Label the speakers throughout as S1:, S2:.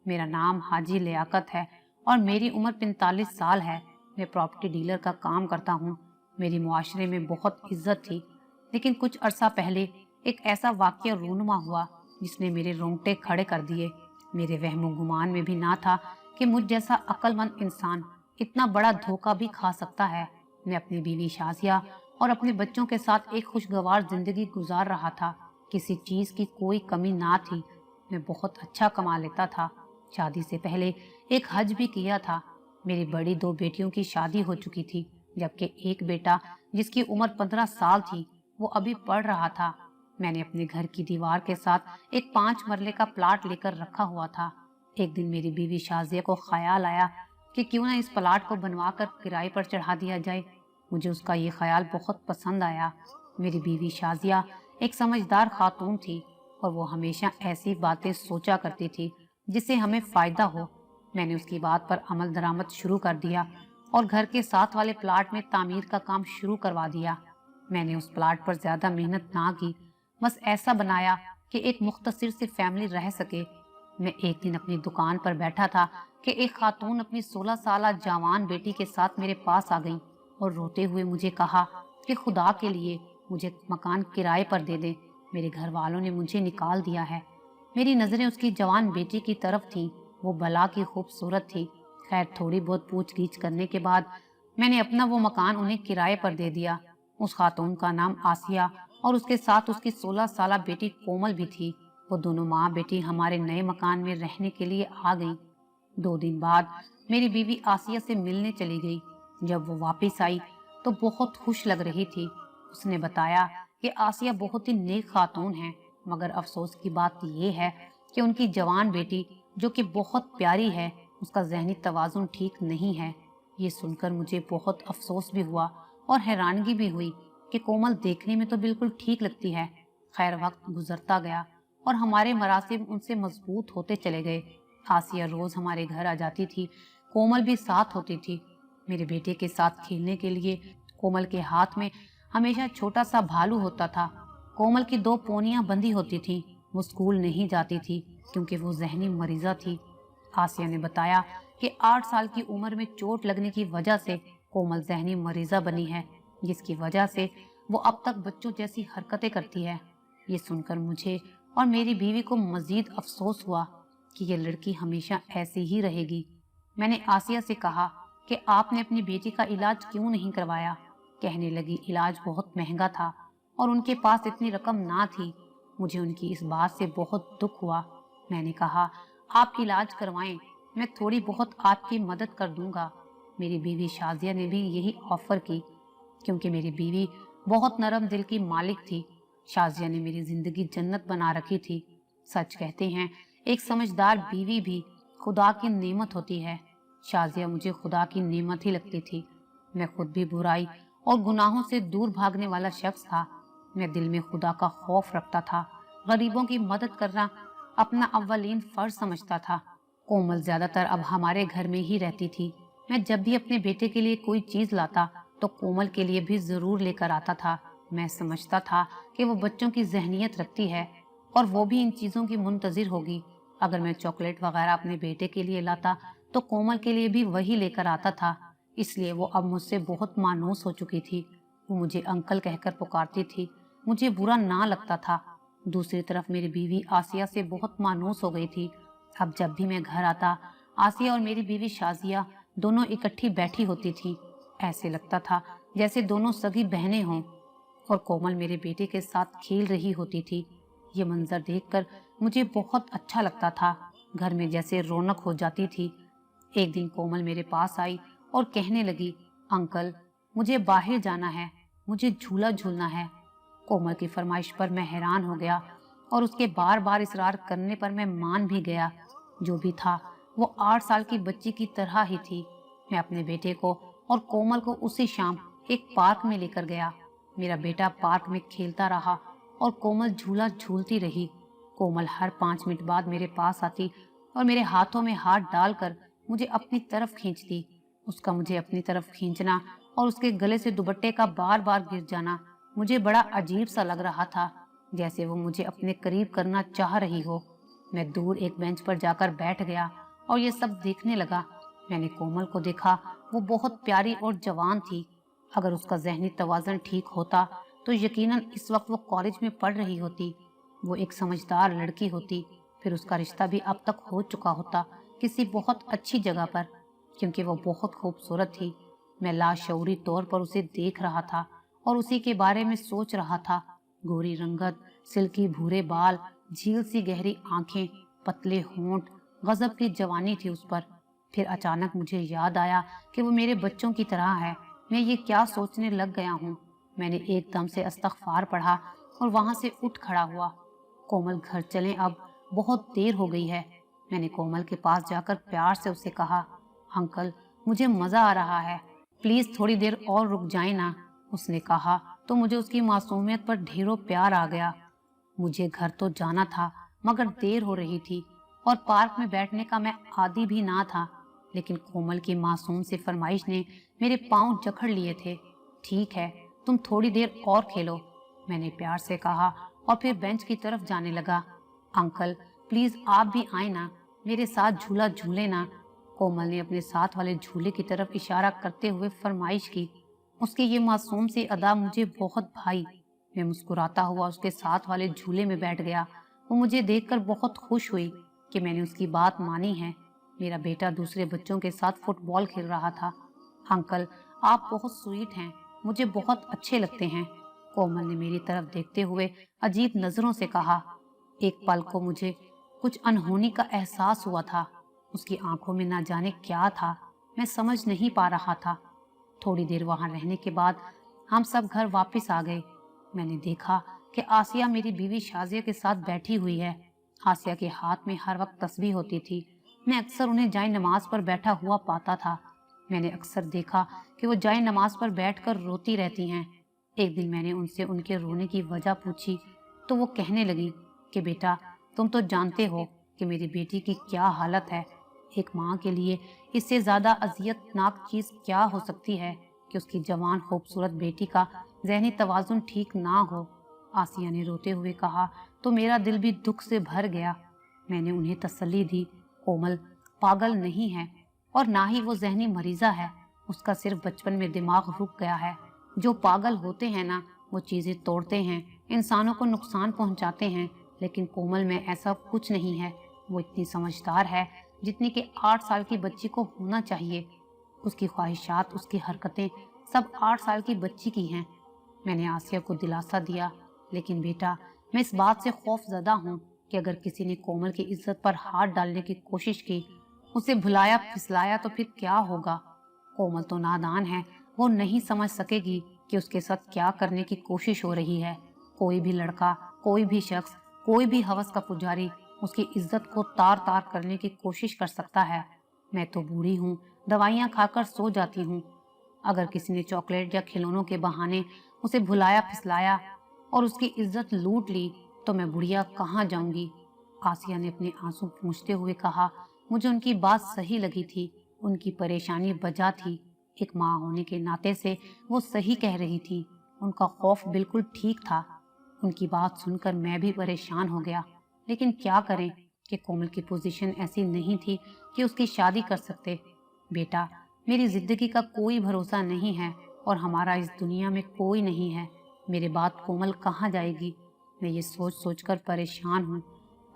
S1: میرا نام حاجی لیاقت ہے اور میری عمر 45 سال ہے۔ میں پراپرٹی ڈیلر کا کام کرتا ہوں۔ میری معاشرے میں بہت عزت تھی، لیکن کچھ عرصہ پہلے ایک ایسا واقعہ رونما ہوا جس نے میرے رونگٹے کھڑے کر دیے۔ میرے وہم و گمان میں بھی نہ تھا کہ مجھ جیسا عقل مند انسان اتنا بڑا دھوکہ بھی کھا سکتا ہے۔ میں اپنی بیوی شازیہ اور اپنے بچوں کے ساتھ ایک خوشگوار زندگی گزار رہا تھا۔ کسی چیز کی کوئی کمی نہ تھی۔ میں بہت اچھا کما لیتا تھا۔ شادی سے پہلے ایک حج بھی کیا تھا۔ میری بڑی 2 بیٹیوں کی شادی ہو چکی تھی، جبکہ ایک بیٹا جس کی عمر 15 سال تھی وہ ابھی پڑھ رہا تھا۔ میں نے اپنے گھر کی دیوار کے ساتھ ایک 5 مرلے کا پلاٹ لے کر رکھا ہوا تھا۔ ایک دن میری بیوی شازیہ کو خیال آیا کہ کیوں نہ اس پلاٹ کو بنوا کر کرائے پر چڑھا دیا جائے۔ مجھے اس کا یہ خیال بہت پسند آیا۔ میری بیوی شازیہ ایک سمجھدار خاتون تھی اور وہ ہمیشہ ایسی باتیں سوچا کرتی تھی جس سے ہمیں فائدہ ہو۔ میں نے اس کی بات پر عمل درآمد شروع کر دیا اور گھر کے ساتھ والے پلاٹ میں تعمیر کا کام شروع کروا دیا۔ میں نے اس پلاٹ پر زیادہ محنت نہ کی، بس ایسا بنایا کہ ایک مختصر سی فیملی رہ سکے۔ میں ایک دن اپنی دکان پر بیٹھا تھا کہ ایک خاتون اپنی 16 سالہ جوان بیٹی کے ساتھ میرے پاس آ گئی اور روتے ہوئے مجھے کہا کہ خدا کے لیے مجھے مکان کرائے پر دے دیں، میرے گھر والوں نے مجھے نکال دیا ہے۔ میری نظریں اس کی جوان بیٹی کی طرف تھیں۔ وہ بلا کی خوبصورت تھی۔ خیر تھوڑی بہت پوچھ گچھ کرنے کے بعد میں نے اپنا وہ مکان انہیں کرائے پر دے دیا۔ اس خاتون کا نام آسیہ اور اس کے ساتھ اس کی 16 سالہ بیٹی کومل بھی تھی۔ وہ دونوں ماں بیٹی ہمارے نئے مکان میں رہنے کے لیے آ گئی۔ 2 دن بعد میری بیوی آسیہ سے ملنے چلی گئی۔ جب وہ واپس آئی تو بہت خوش لگ رہی تھی۔ اس نے بتایا کہ آسیہ بہت ہی نیک خاتون ہے، مگر افسوس کی بات یہ ہے کہ ان کی جوان بیٹی جو کہ بہت پیاری ہے، اس کا ذہنی توازن ٹھیک نہیں ہے۔ یہ سن کر مجھے بہت افسوس بھی ہوا اور حیرانگی بھی ہوئی کہ کومل دیکھنے میں تو بالکل ٹھیک لگتی ہے۔ خیر وقت گزرتا گیا اور ہمارے مراسم ان سے مضبوط ہوتے چلے گئے۔ آسیہ روز ہمارے گھر آ جاتی تھی، کومل بھی ساتھ ہوتی تھی۔ میرے بیٹے کے ساتھ کھیلنے کے لیے کومل کے ہاتھ میں ہمیشہ چھوٹا سا بھالو ہوتا تھا۔ کومل کی 2 پونیاں بندھی ہوتی تھی۔ وہ اسکول نہیں جاتی تھی کیونکہ وہ ذہنی مریضہ تھی۔ آسیہ نے بتایا کہ 8 سال کی عمر میں چوٹ لگنے کی وجہ سے کومل ذہنی مریضہ بنی ہے، جس کی وجہ سے وہ اب تک بچوں جیسی حرکتیں کرتی ہے۔ یہ سن کر مجھے اور میری بیوی کو مزید افسوس ہوا کہ یہ لڑکی ہمیشہ ایسی ہی رہے گی۔ میں نے آسیہ سے کہا کہ آپ نے اپنی بیٹی کا علاج کیوں نہیں کروایا؟ کہنے لگی علاج بہت مہنگا تھا اور ان کے پاس اتنی رقم نہ تھی۔ مجھے ان کی اس بات سے بہت دکھ ہوا۔ میں نے کہا آپ علاج کروائیں، میں تھوڑی بہت آپ کی مدد کر دوں گا۔ میری بیوی شازیہ نے بھی یہی آفر کی، کیونکہ میری بیوی بہت نرم دل کی مالک تھی۔ شازیہ نے میری زندگی جنت بنا رکھی تھی۔ سچ کہتے ہیں ایک سمجھدار بیوی بھی خدا کی نعمت ہوتی ہے۔ شازیہ مجھے خدا کی نعمت ہی لگتی تھی۔ میں خود بھی برائی اور گناہوں سے دور بھاگنے والا شخص تھا۔ میں دل میں خدا کا خوف رکھتا تھا۔ غریبوں کی مدد کرنا اپنا اولین فرض سمجھتا تھا۔ کومل زیادہ تر اب ہمارے گھر میں ہی رہتی تھی۔ میں جب بھی اپنے بیٹے کے لیے کوئی چیز لاتا تو کومل کے لیے بھی ضرور لے کر آتا تھا۔ میں سمجھتا تھا کہ وہ بچوں کی ذہنیت رکھتی ہے اور وہ بھی ان چیزوں کی منتظر ہوگی۔ اگر میں چاکلیٹ وغیرہ اپنے بیٹے کے لیے لاتا تو کومل کے لیے بھی وہی لے کر آتا تھا۔ اس لیے وہ اب مجھ سے بہت مانوس ہو چکی تھی۔ وہ مجھے انکل کہہ کر پکارتی تھی۔ مجھے برا نہ لگتا تھا۔ دوسری طرف میری بیوی آسیہ سے بہت مانوس ہو گئی تھی۔ اب جب بھی میں گھر آتا، آسیہ اور میری بیوی شازیہ دونوں اکٹھی بیٹھی ہوتی تھی۔ ایسے لگتا تھا جیسے دونوں سگی بہنیں ہوں، اور کومل میرے بیٹے کے ساتھ کھیل رہی ہوتی تھی۔ یہ منظر دیکھ کر مجھے بہت اچھا لگتا تھا۔ گھر میں جیسے رونق ہو جاتی تھی۔ ایک دن کومل میرے پاس آئی اور کہنے لگی انکل مجھے باہر جانا ہے، مجھے جھولا جھولنا ہے۔ کومل کی فرمائش پر میں حیران ہو گیا اور اس کے بار بار اصرار کرنے پر میں مان بھی گیا۔ جو بھی تھا وہ 8 سال کی بچی کی طرح ہی تھی۔ میں اپنے بیٹے کو اور کومل کو اسی شام ایک پارک میں لے کر گیا۔ میرا بیٹا پارک میں کھیلتا رہا اور کومل جھولا جھولتی رہی۔ کومل ہر 5 منٹ بعد میرے پاس آتی اور میرے ہاتھوں میں ہاتھ ڈال کر مجھے اپنی طرف کھینچتی۔ اس کا مجھے اپنی طرف کھینچنا اور اس کے گلے سے دوپٹے کا بار بار گر جانا مجھے بڑا عجیب سا لگ رہا تھا، جیسے وہ مجھے اپنے قریب کرنا چاہ رہی ہو۔ मैं दूर एक बेंच पर जाकर बैठ गया और ये सब देखने लगा। मैंने कोमल को देखा, वो बहुत प्यारी और जवान थी। अगर उसका ज़हनी तवाज़ुन ठीक होता तो यकीनन इस वक्त वो कॉलेज में पढ़ रही होती। वो एक समझदार लड़की होती, फिर उसका रिश्ता भी अब तक हो चुका होता किसी बहुत अच्छी जगह पर, क्योंकि वो बहुत खूबसूरत थी। मैं लाशऊरी तौर पर उसे देख रहा था और उसी के बारे में सोच रहा था। गोरी रंगत, सिल्की भूरे बाल, झील सी गहरी आंखें, पतले होंठ, गजब की जवानी थी उस पर। फिर अचानक मुझे याद आया कि वो मेरे बच्चों की तरह है। मैं ये क्या सोचने लग गया हूँ। मैंने एकदम से इस्तग़फ़ार पढ़ा और वहां से उठ खड़ा हुआ। कोमल, घर चलें, अब बहुत देर हो गई है। मैंने कोमल के पास जाकर प्यार से उसे कहा, अंकल मुझे मजा आ रहा है, प्लीज थोड़ी देर और रुक जाए ना। उसने कहा तो मुझे उसकी मासूमियत पर ढेरों प्यार आ गया। मुझे घर तो जाना था मगर देर हो रही थी और पार्क में बैठने का मैं आदी भी ना था, लेकिन कोमल की मासूम सी फरमाइश ने मेरे पांव जकड़ लिए थे। ठीक है, तुम थोड़ी देर और खेलो, मैंने प्यार से कहा और फिर बेंच की तरफ जाने लगा। अंकल प्लीज आप भी आए ना, मेरे साथ झूला झूले ना। कोमल ने अपने साथ वाले झूले की तरफ इशारा करते हुए फरमाइश की। उसकी ये मासूम सी अदा मुझे बहुत भाई। मैं मुस्कुराता हुआ उसके साथ वाले झूले में बैठ गया। वो मुझे देखकर बहुत खुश हुई कि मैंने उसकी बात मानी है। मेरा बेटा दूसरे बच्चों के साथ फुटबॉल खेल रहा था। अंकल आप बहुत स्वीट हैं, मुझे बहुत अच्छे लगते हैं, कोमल ने मेरी तरफ देखते हुए अजीब नजरों से कहा। एक पल को मुझे कुछ अनहोनी का एहसास हुआ था। उसकी आंखों में ना जाने क्या था, मैं समझ नहीं पा रहा था। थोड़ी देर वहां रहने के बाद हम सब घर वापस आ गए। मैंने देखा कि आसिया मेरी बीवी शाजिया के साथ बैठी हुई है। आसिया के हाथ में हर वक्त तस्बीह होती थी। मैं अक्सर उन्हें जाए नमाज पर बैठा हुआ पाता था। मैंने अक्सर देखा कि वो जाए नमाज पर बैठकर रोती रहती हैं। एक दिन मैंने उनसे उनके रोने की वजह पूछी तो वो कहने लगी कि बेटा तुम तो जानते हो कि मेरी बेटी की क्या हालत है। एक माँ के लिए इससे ज्यादा अजियतनाक चीज क्या हो सकती है कि उसकी जवान खूबसूरत बेटी का ज़हनी तवाज़ुन ठीक ना हो। आसिया ने रोते हुए कहा तो मेरा दिल भी दुख से भर गया। मैंने उन्हें तसल्ली दी, कोमल पागल नहीं है और ना ही वो ज़हनी मरीजा है, उसका सिर्फ बचपन में दिमाग रुक गया है। जो पागल होते हैं ना, वो चीजें तोड़ते हैं, इंसानों को नुकसान पहुंचाते हैं, लेकिन कोमल में ऐसा कुछ नहीं है। वो इतनी समझदार है जितनी कि 8 साल की बच्ची को होना चाहिए। उसकी ख्वाहिशात, उसकी हरकतें सब 8 साल की बच्ची की हैं। मैंने आसिया को दिलासा दिया, लेकिन बेटा मैं इस बात से खौफजदा हूँ कि अगर किसी ने कोमल की इज्जत पर हाथ डालने की कोशिश की, उसे भुलाया फिसलाया तो फिर क्या होगा। कोमल तो नादान है, वो नहीं समझ सकेगी कि उसके साथ क्या करने की कोशिश हो रही है। कोई भी लड़का, कोई भी शख्स, कोई भी हवस का पुजारी उसकी इज्जत को तार तार करने की कोशिश कर सकता है। मैं तो बूढ़ी हूँ, दवाइयाँ खाकर सो जाती हूँ। अगर किसी ने चॉकलेट या खिलौनों के बहाने उसे भुलाया फिसलाया और उसकी इज्जत लूट ली तो मैं बुढ़िया कहाँ जाऊंगी। आसिया ने अपने आंसू पोंछते हुए कहा। मुझे उनकी बात सही लगी थी, उनकी परेशानी बजा थी। एक माँ होने के नाते से वो सही कह रही थी। उनका खौफ बिल्कुल ठीक था। उनकी बात सुनकर मैं भी परेशान हो गया, लेकिन क्या करें कि कोमल की पोजीशन ऐसी नहीं थी कि उसकी शादी कर सकते। बेटा मेरी जिंदगी का कोई भरोसा नहीं है और हमारा इस दुनिया में कोई नहीं है। मेरे बाद कोमल कहाँ जाएगी, मैं ये सोच सोचकर परेशान हूँ।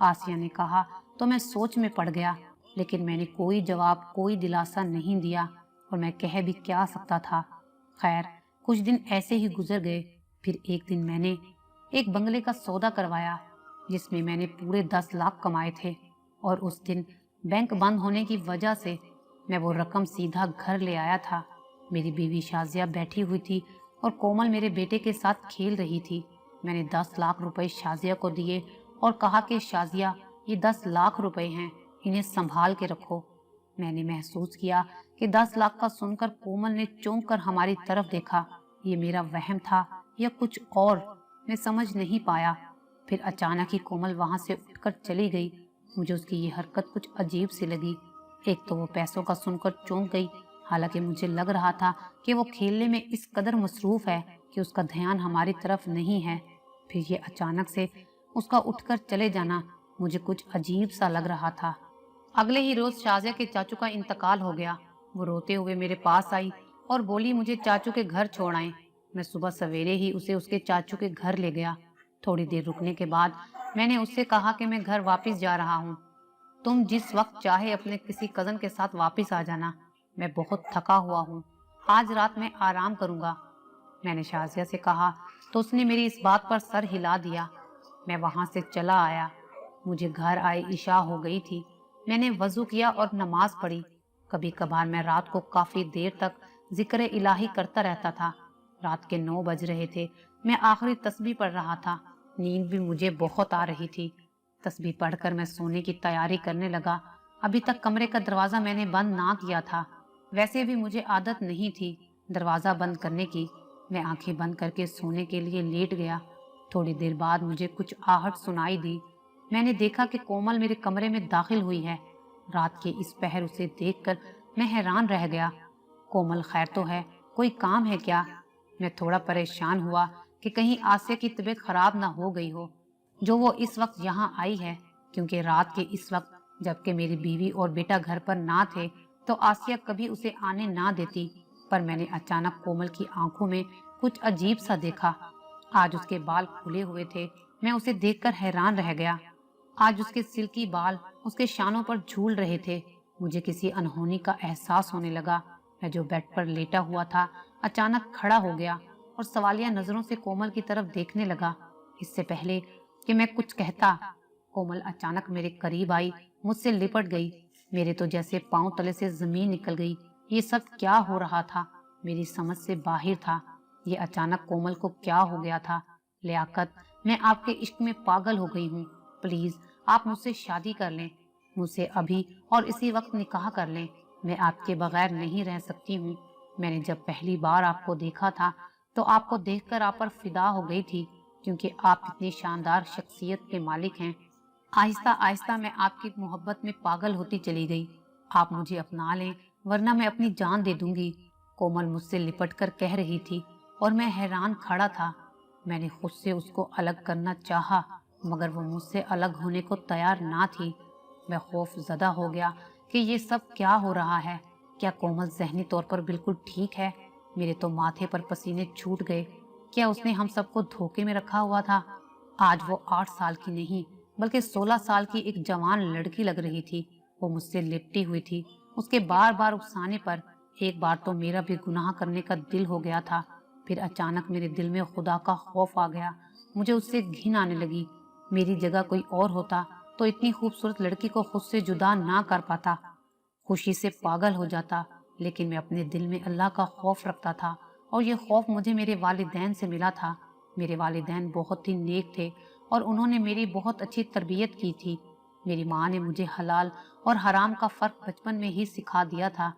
S1: आसिया ने कहा तो मैं सोच में पड़ गया, लेकिन मैंने कोई जवाब, कोई दिलासा नहीं दिया और मैं कह भी क्या सकता था। खैर कुछ दिन ऐसे ही गुजर गए। फिर एक दिन मैंने एक बंगले का सौदा करवाया जिसमें मैंने पूरे 10 लाख कमाए थे, और उस दिन बैंक बंद होने की वजह से मैं वो रकम सीधा घर ले आया था। मेरी बीवी शाजिया बैठी हुई थी और कोमल मेरे बेटे के साथ खेल रही थी। मैंने 10 लाख रुपए शाजिया को दिए और कहा कि शाजिया ये 10 लाख रुपए हैं, इन्हें संभाल के रखो। मैंने महसूस किया कि 10 लाख का सुनकर कोमल ने चौंक कर हमारी तरफ देखा। ये मेरा वहम था या कुछ और, मैं समझ नहीं पाया। फिर अचानक ही कोमल वहां से उठकर चली गई। मुझे उसकी ये हरकत कुछ अजीब सी लगी। एक तो वो पैसों का सुनकर चौंक गई, हालांकि मुझे लग रहा था कि वो खेलने में इस कदर मसरूफ है कि उसका ध्यान हमारी तरफ नहीं है। फिर ये अचानक से उसका उठकर चले जाना, मुझे कुछ अजीब सा लग रहा था। अगले ही रोज शाजिया के चाचू का इंतकाल हो गया। वो रोते हुए मेरे पास आई और बोली मुझे चाचू के घर छोड़ आए। मैं सुबह सवेरे ही उसे उसके चाचू के घर ले गया। थोड़ी देर रुकने के बाद मैंने उससे कहा कि मैं घर वापस जा रहा हूँ। तुम जिस वक्त चाहे अपने किसी कजन के साथ वापस आ जाना। मैं बहुत थका हुआ हूँ, आज रात में आराम करूंगा। मैंने शाजिया से कहा तो उसने मेरी इस बात पर सर हिला दिया। मैं वहां से चला आया। मुझे घर आए इशा हो गई थी। मैंने वजू किया और नमाज पढ़ी। कभी कभार मैं रात को काफी देर तक जिक्र इलाही करता रहता था। रात के 9 बज रहे थे। मैं आखिरी तस्बीह पढ़ रहा था। नींद भी मुझे बहुत आ रही थी। तस्बीह पढ़कर मैं सोने की तैयारी करने लगा। अभी तक कमरे का दरवाजा मैंने बंद ना किया था। वैसे भी मुझे आदत नहीं थी दरवाजा बंद करने की। मैं आंखें बंद करके सोने के लिए लेट गया। थोड़ी देर बाद मुझे कुछ आहट सुनाई दी। मैंने देखा कि कोमल मेरे कमरे में दाखिल हुई है। रात के इस पहर उसे देखकर मैं हैरान रह गया। कोमल खैर तो है, कोई काम है क्या? मैं थोड़ा परेशान हुआ कि कहीं आसिया की तबीयत खराब ना हो गई हो जो वो इस वक्त यहाँ आई है, क्योंकि रात के इस वक्त जबकि मेरी बीवी और बेटा घर पर ना थे तो आसिया कभी उसे आने ना देती। पर मैंने अचानक कोमल की आंखों में कुछ अजीब सा देखा। आज उसके बाल खुले हुए थे। मैं उसे देखकर हैरान रह गया। आज उसके सिल्की बाल उसके शानों पर झूल रहे थे। मुझे किसी अनहोनी का एहसास होने लगा। मैं जो बेड पर लेटा हुआ था अचानक खड़ा हो गया और सवालिया नजरों से कोमल की तरफ देखने लगा। इससे पहले कि मैं कुछ कहता, कोमल अचानक मेरे करीब आई, मुझसे लिपट गई। मेरे तो जैसे पांव तले से जमीन निकल गई। ये सब क्या हो रहा था? मेरी समझ से बाहर था। ये अचानक कोमल को क्या हो गया था? लियाकत, मैं आपके इश्क में पागल हो गई हूँ। प्लीज आप मुझसे शादी कर लें। मुझसे अभी और इसी वक्त निकाह कर लें। मैं आपके बगैर नहीं रह सकती हूँ। मैंने जब पहली बार आपको देखा था तो आपको देखकर आप पर फिदा हो गई थी, क्योंकि आप इतनी शानदार शख्सियत के मालिक हैं। आहिस्ता आहिस्ता मैं आपकी मोहब्बत में पागल होती चली गई। आप मुझे अपना लें वरना मैं अपनी जान दे दूंगी। कोमल मुझसे लिपटकर कह रही थी और मैं हैरान खड़ा था। मैंने खुद से उसको अलग करना चाहा, मगर वो मुझसे अलग होने को तैयार ना थी। मैं खौफ ज़दा हो गया कि ये सब क्या हो रहा है। क्या कोमल जहनी तौर पर बिल्कुल ठीक है? मेरे तो माथे पर पसीने छूट गए। क्या उसने हम सबको धोखे में रखा हुआ था? आज वो 8 साल की नहीं बल्कि 16 साल की एक जवान लड़की लग रही थी। वो मुझसे लिपटी हुई थी। उसके बार बार उकसाने पर एक बार तो मेरा भी गुनाह करने का दिल हो गया था। फिर अचानक मेरे दिल में खुदा का खौफ आ गया। मुझे उससे घिन आने लगी। मेरी जगह कोई और होता तो इतनी खूबसूरत लड़की को खुद से जुदा ना कर पाता, खुशी से पागल हो जाता। लेकिन मैं अपने दिल में अल्लाह का खौफ रखता था और ये खौफ मुझे मेरे वालिदैन से मिला था। मेरे वालिदैन बहुत ही नेक थे और उन्होंने मेरी बहुत अच्छी तरबियत की थी। मेरी माँ ने मुझे हलाल और हराम का फर्क बचपन में ही सिखा दिया था।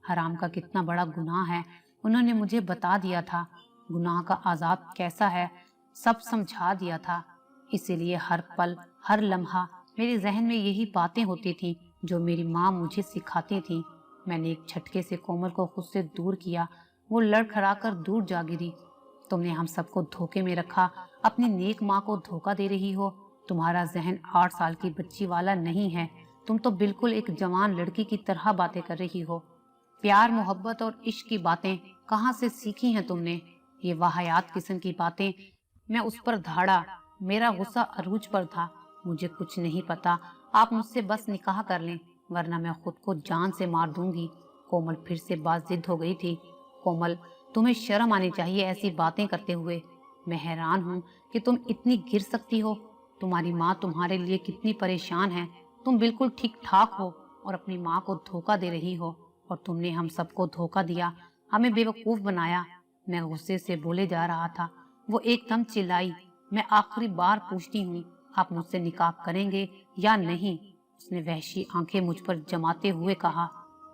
S1: हराम का कितना बड़ा गुनाह है उन्होंने मुझे बता दिया था। गुनाह का आजाब कैसा है सब समझा दिया था। इसीलिए हर पल हर लम्हा मेरे जहन में यही बातें होती थी जो मेरी माँ मुझे सिखाती थी। मैंने एक झटके से कोमल को खुद से दूर किया। वो लड़खड़ा कर दूर जा गिरी। तुमने हम सबको धोखे में रखा, अपनी नेक माँ को धोखा दे रही हो। तुम्हारा जहन 8 साल की बच्ची वाला नहीं है। तुम तो बिल्कुल एक जवान लड़की की तरह बातें कर रही हो। प्यार मोहब्बत और इश्क की बातें कहाँ से सीखी हैं तुमने? ये वाहियात किस्म की बातें। मैं उस पर धाड़ा। मेरा गुस्सा अरूज पर था। मुझे कुछ नहीं पता। आप मुझसे बस निकाह कर लें वरना मैं खुद को जान से मार दूंगी। कोमल फिर से बाजिद हो गई थी। कोमल, तुम्हें शर्म आनी चाहिए ऐसी बातें करते हुए। मैं हैरान हूँ कि तुम इतनी गिर सकती हो। तुम्हारी माँ तुम्हारे लिए कितनी परेशान है। तुम बिल्कुल ठीक ठाक हो और अपनी माँ को धोखा दे रही हो। और तुमने हम सबको धोखा दिया, हमें बेवकूफ बनाया। मैं गुस्से से बोले जा रहा था। वो एकदम चिल्लाई, मैं आखिरी बार पूछती हूँ, आप मुझसे निकाह करेंगे या नहीं? उसने वहशी आंखें मुझ पर जमाते हुए कहा,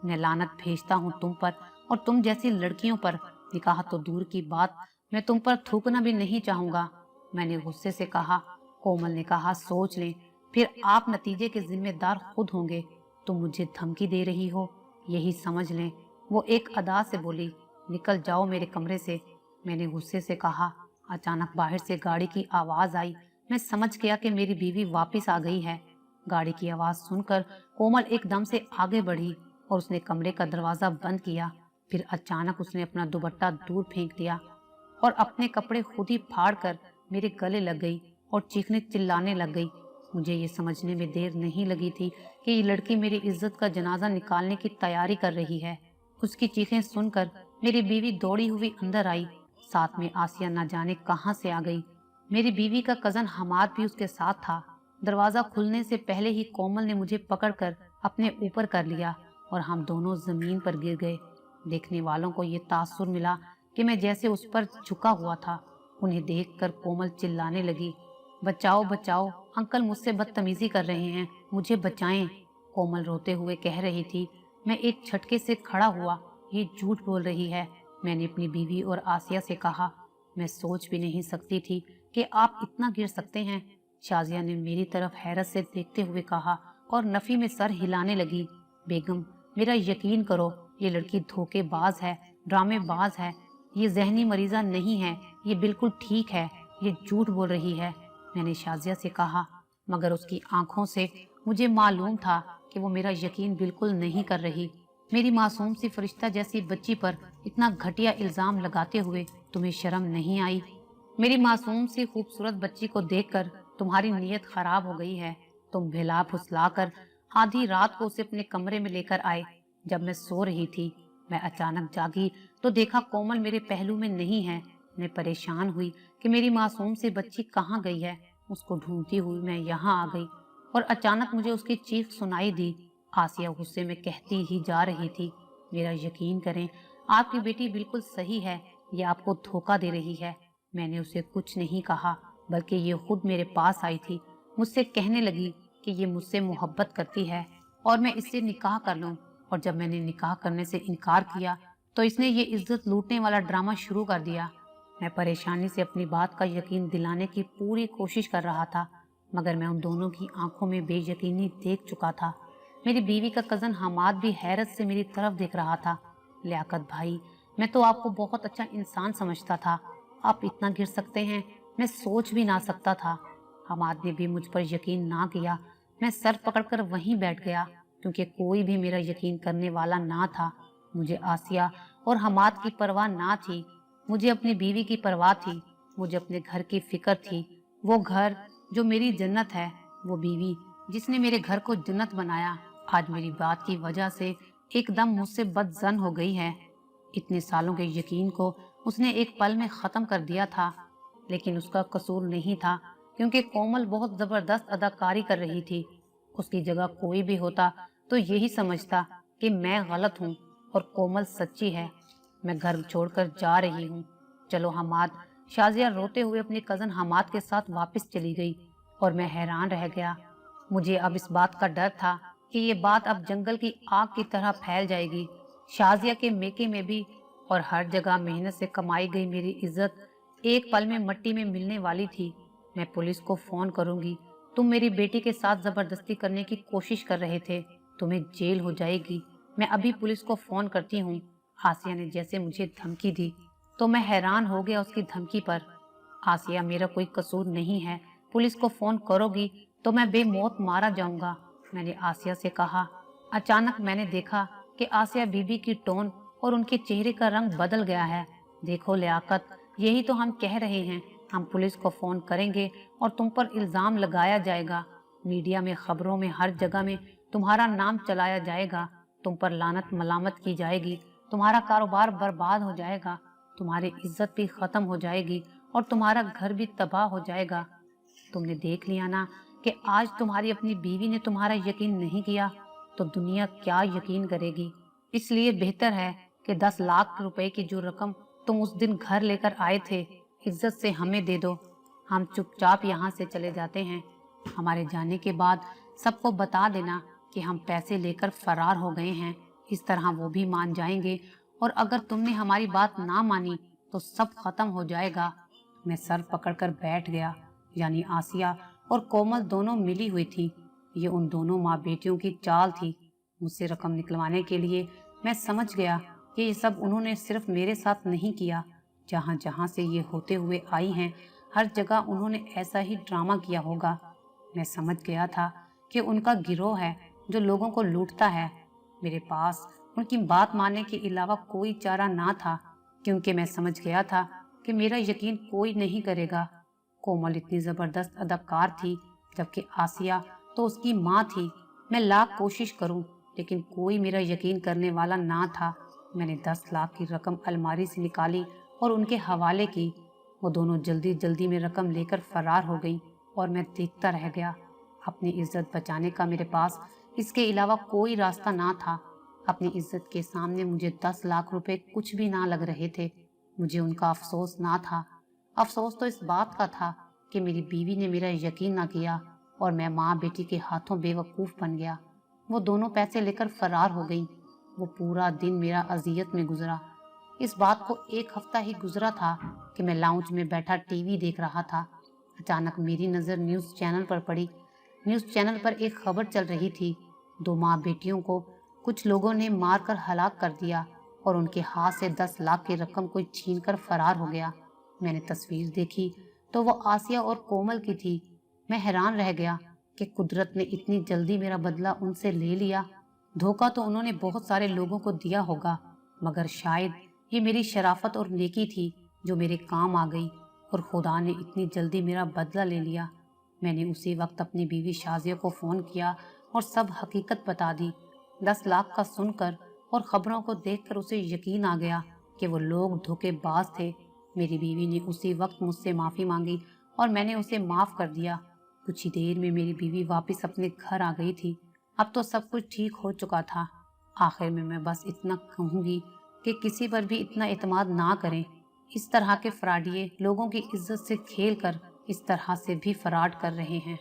S1: मैं लानत भेजता हूँ तुम पर और तुम जैसी लड़कियों पर। निकाह तो दूर की बात, मैं तुम पर थूकना भी नहीं चाहूंगा। मैंने गुस्से से कहा। कोमल ने कहा, सोच लें, फिर आप नतीजे के जिम्मेदार खुद होंगे। तुम मुझे धमकी दे रही हो, यही समझ लें। वो एक अदा से बोली, निकल जाओ मेरे कमरे से। मैंने गुस्से से कहा। अचानक बाहर से गाड़ी की आवाज आई। मैं समझ गया कि मेरी बीवी वापस आ गई है। गाड़ी की आवाज सुनकर कोमल एकदम से आगे बढ़ी और उसने कमरे का दरवाजा बंद किया। फिर अचानक उसने अपना दुपट्टा दूर फेंक दिया और अपने कपड़े खुद ही फाड़ कर मेरे गले लग गई और चीखने चिल्लाने लग गई। मुझे ये समझने में देर नहीं लगी थी कि ये लड़की मेरी इज्जत का जनाजा निकालने की तैयारी कर रही है। उसकी चीखें सुनकर मेरी बीवी दौड़ी हुई अंदर आई। साथ में आसिया न जाने कहां से आ गई। मेरी बीवी का कजन हमाद भी उसके साथ था। दरवाजा खुलने से पहले ही कोमल ने मुझे पकड़कर अपने ऊपर कर लिया और हम दोनों जमीन पर गिर गए। देखने वालों को ये तासुर मिला कि मैं जैसे उस पर झुका हुआ था। उन्हें देखकर कोमल चिल्लाने लगी, बचाओ बचाओ, अंकल मुझसे बदतमीजी कर रहे हैं, मुझे बचाएं। कोमल रोते हुए कह रही थी। मैं एक झटके से खड़ा हुआ। ये झूठ बोल रही है। मैंने अपनी बीवी और आसिया से कहा, मैं सोच भी नहीं सकती थी कि आप इतना गिर सकते हैं। शाजिया ने मेरी तरफ हैरत से देखते हुए कहा और नफी में सर हिलाने लगी। बेगम, मेरा यकीन करो, ये लड़की धोखेबाज है, ड्रामेबाज है। ये जहनी मरीजा नहीं है, ये बिल्कुल ठीक है, ये झूठ बोल रही है। मैंने शाजिया से कहा, मगर उसकी आंखों से मुझे मालूम था कि वो मेरा यकीन बिल्कुल नहीं कर रही। मेरी मासूम सी फरिश्ता जैसी बच्ची पर इतना घटिया इल्जाम लगाते हुए तुम्हें शर्म नहीं आई? मेरी मासूम सी खूबसूरत बच्ची को देखकर तुम्हारी नीयत खराब हो गई है। तुम भिला फुसलाकर आधी रात को उसे अपने कमरे में लेकर आए। जब मैं सो रही थी, मैं अचानक जागी तो देखा कोमल मेरे पहलू में नहीं है। मैं परेशान हुई कि मेरी मासूम सी बच्ची कहाँ गई है। उसको ढूंढती हुई मैं यहाँ आ गई और अचानक मुझे उसकी चीख सुनाई दी। आसिया गुस्से में कहती ही जा रही थी, मेरा यकीन करें, आपकी बेटी बिल्कुल सही है, ये आपको धोखा दे रही है। मैंने उसे कुछ नहीं कहा, बल्कि ये खुद मेरे पास आई थी। मुझसे कहने लगी कि ये मुझसे मोहब्बत करती है और मैं इससे निकाह कर लूं। और जब मैंने निकाह करने से इनकार किया तो इसने ये इज्जत लूटने वाला ड्रामा शुरू कर दिया। मैं परेशानी से अपनी बात का यकीन दिलाने की पूरी कोशिश कर रहा था, मगर मैं उन दोनों की आंखों में बेयकीनी देख चुका था। मेरी बीवी का कजन हमाद भी हैरत से मेरी तरफ देख रहा था। लियाकत भाई, मैं तो आपको बहुत अच्छा इंसान समझता था, आप इतना गिर सकते हैं, मैं सोच भी ना सकता था। हमाद ने भी मुझ पर यकीन ना किया। मैं सर पकड़कर वहीं बैठ गया, क्योंकि कोई भी मेरा यकीन करने वाला ना था। मुझे आसिया और हमाद की परवाह ना थी, मुझे अपनी बीवी की परवाह थी, मुझे अपने घर की फिक्र थी। वो घर जो मेरी जन्नत है, वो बीवी जिसने मेरे घर को जन्नत बनाया, आज मेरी बात की वजह से एकदम मुझसे बदजन हो गई है। इतने सालों के यकीन को उसने एक पल में खत्म कर दिया था। लेकिन उसका कसूर नहीं था, क्योंकि कोमल बहुत जबरदस्त अदाकारी कर रही थी। उसकी जगह कोई भी होता तो यही समझता कि मैं गलत हूँ और कोमल सच्ची है। मैं घर छोड़कर जा रही हूँ, चलो हमाद। शाजिया रोते हुए अपने कजन हमाद के साथ वापस चली गई और मैं हैरान रह गया। मुझे अब इस बात का डर था कि ये बात अब जंगल की आग की तरह फैल जाएगी। शाजिया के मेके में भी और हर जगह मेहनत से कमाई गई मेरी इज्जत एक पल में मट्टी में मिलने वाली थी। मैं पुलिस को फोन करूंगी, तुम मेरी बेटी के साथ जबरदस्ती करने की कोशिश कर रहे थे, तुम्हें जेल हो जाएगी। मैं अभी पुलिस को फोन करती हूँ। आसिया ने जैसे मुझे धमकी दी तो मैं हैरान हो गया उसकी धमकी पर। आसिया, मेरा कोई कसूर नहीं है, पुलिस को फोन करोगी तो मैं बेमौत मारा जाऊंगा, मैंने आसिया से कहा। अचानक मैंने देखा कि आसिया बीबी की टोन और उनके चेहरे का रंग बदल गया है। देखो लियाकत, यही तो हम कह रहे हैं, हम पुलिस को फोन करेंगे और तुम पर इल्जाम लगाया जाएगा। मीडिया में, खबरों में, हर जगह में तुम्हारा नाम चलाया जाएगा, तुम पर लानत मलामत की जाएगी, तुम्हारा कारोबार बर्बाद हो जाएगा, तुम्हारी इज्जत भी खत्म हो जाएगी और तुम्हारा घर भी तबाह हो जाएगा। तुमने देख लिया ना कि आज तुम्हारी अपनी बीवी ने तुम्हारा यकीन नहीं किया, तो दुनिया क्या यकीन करेगी। इसलिए बेहतर है कि 10 लाख रुपए की जो रकम तुम उस दिन घर लेकर आए थे, इज्जत से हमें दे दो। हम चुपचाप यहाँ से चले जाते हैं। हमारे जाने के बाद सबको बता देना कि हम पैसे लेकर फरार हो गए हैं। इस तरह वो भी मान जाएंगे और अगर तुमने हमारी बात ना मानी तो सब खत्म हो जाएगा। मैं सर पकड़कर बैठ गया। यानी आसिया और कोमल दोनों मिली हुई थी। ये उन दोनों माँ बेटियों की चाल थी मुझसे रकम निकलवाने के लिए। मैं समझ गया कि ये सब उन्होंने सिर्फ मेरे साथ नहीं किया, जहाँ जहाँ से ये होते हुए आई हैं, हर जगह उन्होंने ऐसा ही ड्रामा किया होगा। मैं समझ गया था कि उनका गिरोह है जो लोगों को लूटता है। मेरे पास उनकी बात मानने के अलावा कोई चारा ना था, क्योंकि मैं समझ गया था कि मेरा यकीन कोई नहीं करेगा। कोमल इतनी जबरदस्त अदाकार थी, जबकि आसिया तो उसकी माँ थी। मैं लाख कोशिश करूं, लेकिन कोई मेरा यकीन करने वाला ना था। मैंने 10 लाख की रकम अलमारी से निकाली और उनके हवाले की। वो दोनों जल्दी जल्दी में रकम लेकर फरार हो गई और मैं देखता रह गया। अपनी इज्जत बचाने का मेरे पास इसके अलावा कोई रास्ता ना था। अपनी इज्जत के सामने मुझे 10 लाख रुपए कुछ भी ना लग रहे थे। मुझे उनका अफसोस ना था। अफसोस तो इस बात का था कि मेरी बीवी ने मेरा यकीन ना किया और मैं माँ बेटी के हाथों बेवकूफ़ बन गया। वो दोनों पैसे लेकर फरार हो गई। वो पूरा दिन मेरा अजियत में गुजरा। इस बात को 1 हफ्ता ही गुजरा था कि मैं लाउंज में बैठा टीवी देख रहा था। अचानक मेरी नज़र न्यूज़ चैनल पर पड़ी। न्यूज़ चैनल पर एक खबर चल रही थी। 2 माँ बेटियों को कुछ लोगों ने मारकर हलाक कर दिया और उनके हाथ से 10 लाख की रकम कोई छीनकर फरार हो गया। मैंने तस्वीर देखी तो वो आसिया और कोमल की थी। मैं हैरान रह गया कि कुदरत ने इतनी जल्दी मेरा बदला उनसे ले लिया। धोखा तो उन्होंने बहुत सारे लोगों को दिया होगा, मगर शायद ये मेरी शराफत और नेकी थी जो मेरे काम आ गई और खुदा ने इतनी जल्दी मेरा बदला ले लिया। मैंने उसी वक्त अपनी बीवी शाजिया को फ़ोन किया और सब हकीकत बता दी। 10 लाख का सुनकर और ख़बरों को देखकर उसे यकीन आ गया कि वो लोग धोखेबाज थे। मेरी बीवी ने उसी वक्त मुझसे माफ़ी मांगी और मैंने उसे माफ़ कर दिया। कुछ ही देर में मेरी बीवी वापस अपने घर आ गई थी। अब तो सब कुछ ठीक हो चुका था। आखिर में मैं बस इतना कहूँगी कि किसी पर भी इतना एतमाद ना करें। इस तरह के फ्रॉडिये लोगों की इज्जत से खेल कर इस तरह से भी फ्रॉड कर रहे हैं।